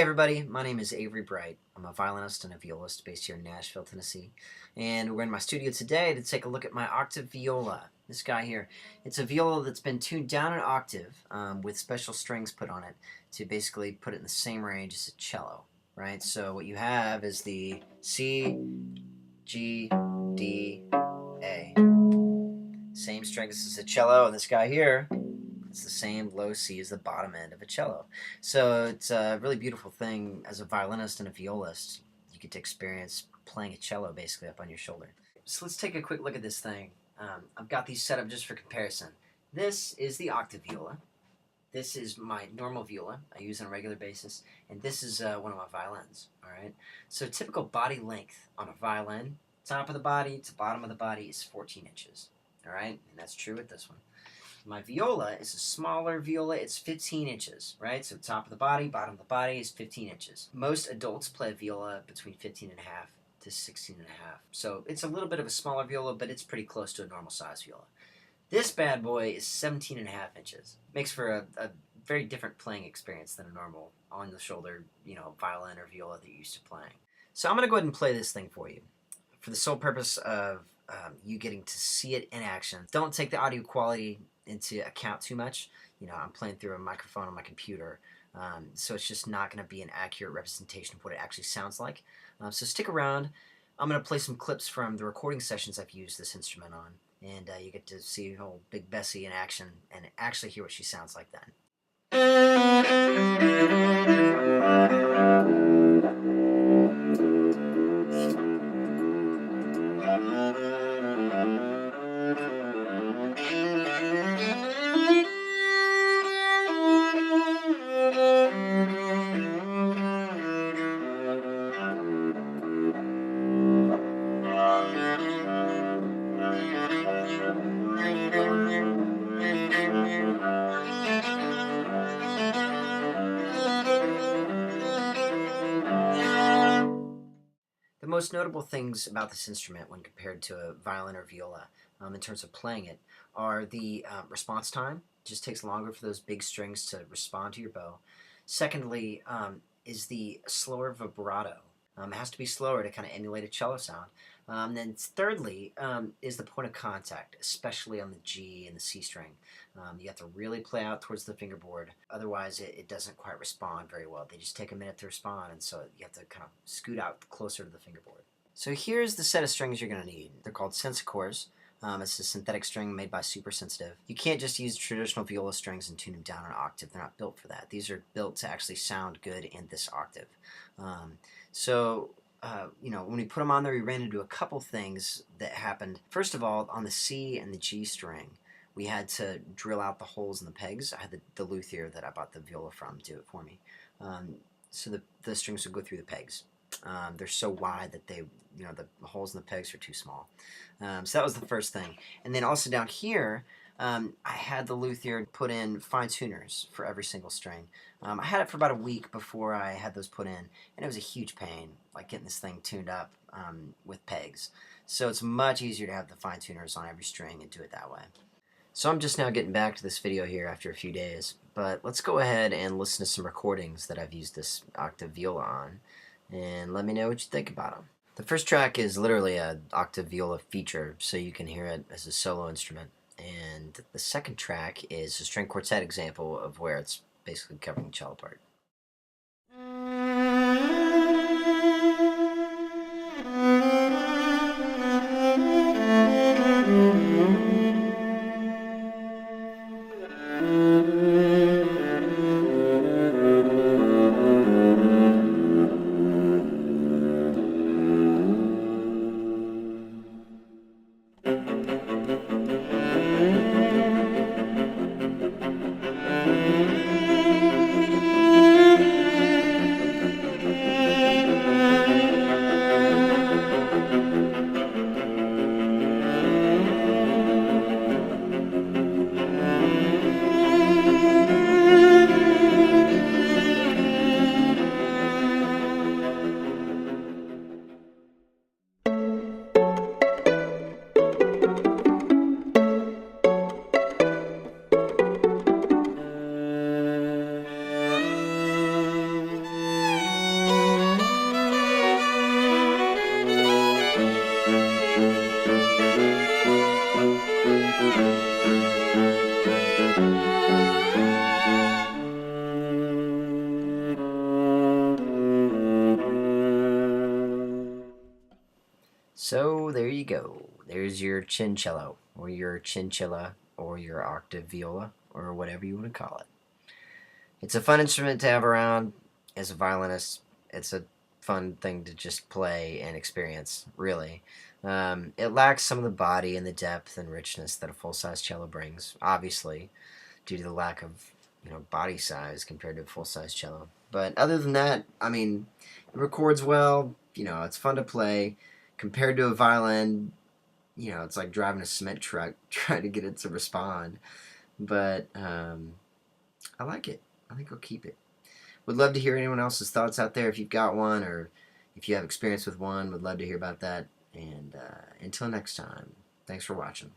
everybody, my name is Avery Bright. I'm a violinist and a violist based here in Nashville, Tennessee. And we're in my studio today to take a look at my Octave Viola. This guy here. It's a viola that's been tuned down an octave with special strings put on it to basically put it in the same range as a cello, right? So what you have is the C, G, D, A. Same strings as a cello, and this guy here, it's the same low C as the bottom end of a cello. So it's a really beautiful thing as a violinist and a violist. You get to experience playing a cello basically up on your shoulder. So let's take a quick look at this thing. I've got these set up just for comparison. This is the Octave Viola. This is my normal viola I use on a regular basis, and this is one of my violins. All right. So typical body length on a violin, top of the body to bottom of the body is 14 inches. All right, and that's true with this one. My viola is a smaller viola. It's 15 inches, right? So top of the body, bottom of the body is 15 inches. Most adults play a viola between 15 and a half to 16 and a half. So it's a little bit of a smaller viola, but it's pretty close to a normal size viola. This bad boy is 17 and a half inches. Makes for a very different playing experience than a normal on the shoulder, violin or viola that you're used to playing. So I'm going to go ahead and play this thing for you for the sole purpose of you getting to see it in action. Don't take the audio quality into account too much. I'm playing through a microphone on my computer, so it's just not going to be an accurate representation of what it actually sounds like. So stick around. I'm going to play some clips from the recording sessions I've used this instrument on, and you get to see old Big Bessie in action and actually hear what she sounds like then. The most notable things about this instrument when compared to a violin or viola in terms of playing it are the response time. It just takes longer for those big strings to respond to your bow. Secondly, is the slower vibrato. It has to be slower to kind of emulate a cello sound. Then thirdly is the point of contact, especially on the G and the C string. You have to really play out towards the fingerboard, otherwise it doesn't quite respond very well. They just take a minute to respond, and so you have to kind of scoot out closer to the fingerboard. So here's the set of strings you're going to need. They're called sensicores. It's a synthetic string made by Super Sensitive. You can't just use traditional viola strings and tune them down an octave. They're not built for that. These are built to actually sound good in this octave. When we put them on there, we ran into a couple things that happened. First of all, on the C and the G string, we had to drill out the holes in the pegs. I had the luthier that I bought the viola from do it for me. So the strings would go through the pegs. They're so wide that the holes in the pegs are too small. So that was the first thing. And then also down here, I had the luthier put in fine tuners for every single string. I had it for about a week before I had those put in, and it was a huge pain, like getting this thing tuned up with pegs. So it's much easier to have the fine tuners on every string and do it that way. So I'm just now getting back to this video here after a few days, but let's go ahead and listen to some recordings that I've used this Octave Viola on, and let me know what you think about them. The first track is literally an Octave Viola feature, so you can hear it as a solo instrument. And the second track is a string quartet example of where it's basically covering the cello part. So there you go. There's your chincello, or your chinchilla, or your octave viola, or whatever you want to call it. It's a fun instrument to have around as a violinist. It's a fun thing to just play and experience, really. It lacks some of the body and the depth and richness that a full-size cello brings, obviously, due to the lack of body size compared to a full-size cello. But other than that, I mean, it records well. It's fun to play. Compared to a violin, it's like driving a cement truck trying to get it to respond. But I like it. I think I'll keep it. Would love to hear anyone else's thoughts out there if you've got one or if you have experience with one. Would love to hear about that. And until next time, thanks for watching.